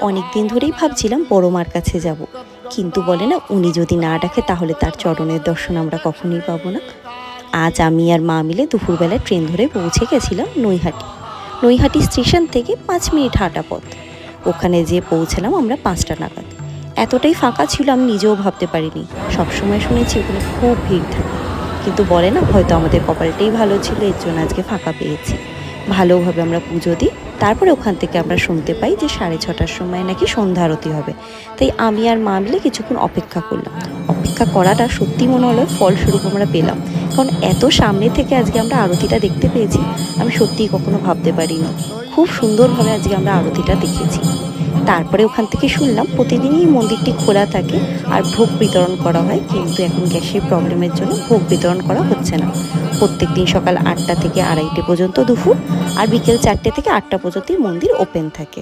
অনেক দিন ধরেই ভাবছিলাম বড় মার কাছে যাব, কিন্তু বলে না উনি যদি না ডাকে তাহলে তার চরণের দর্শন আমরা কখনোই পাবো না। আজ আমি আর মা মিলে দুপুরবেলায় ট্রেন ধরে পৌঁছে গেছিলাম নৈহাটি। নৈহাটি স্টেশন থেকে 5 মিনিট হাঁটা পথ। ওখানে যেয়ে পৌঁছালাম আমরা 5টা নাগাদ। এতটাই ফাঁকা ছিল আমি নিজেও ভাবতে পারিনি। সবসময় শুনেছি ওখানে খুব ভিড় থাকে, কিন্তু বলে না হয়তো আমাদের কপালটাই ভালো ছিল, এর জন্য আজকে ফাঁকা পেয়েছি। ভালোভাবে আমরা পুজো দিই, তারপরে ওখান থেকে আমরা শুনতে পাই যে 6:30টার সময় নাকি সন্ধ্যা আরতি হবে। তাই আমি আর মা মিলে কিছুক্ষণ অপেক্ষা করলাম। অপেক্ষা করাটা সত্যি মনে হলো ফলস্বরূপ আমরা পেলাম, কারণ এত সামনে থেকে আজকে আমরা আরতিটা দেখতে পেয়েছি আমি সত্যিই কখনো ভাবতে পারিনি। খুব সুন্দরভাবে আজকে আমরা আরতিটা দেখেছি। তারপরে ওখান থেকে শুনলাম প্রতিদিনই এই মন্দিরটি খোলা থাকে আর ভোগ বিতরণ করা হয়, কিন্তু এখন গ্যাসের প্রবলেমের জন্য ভোগ বিতরণ করা হচ্ছে না। প্রত্যেক দিন সকাল 8টা থেকে 2:30 পর্যন্ত দুপুর, আর বিকেল 4টে থেকে 8টা পর্যন্তই মন্দির ওপেন থাকে।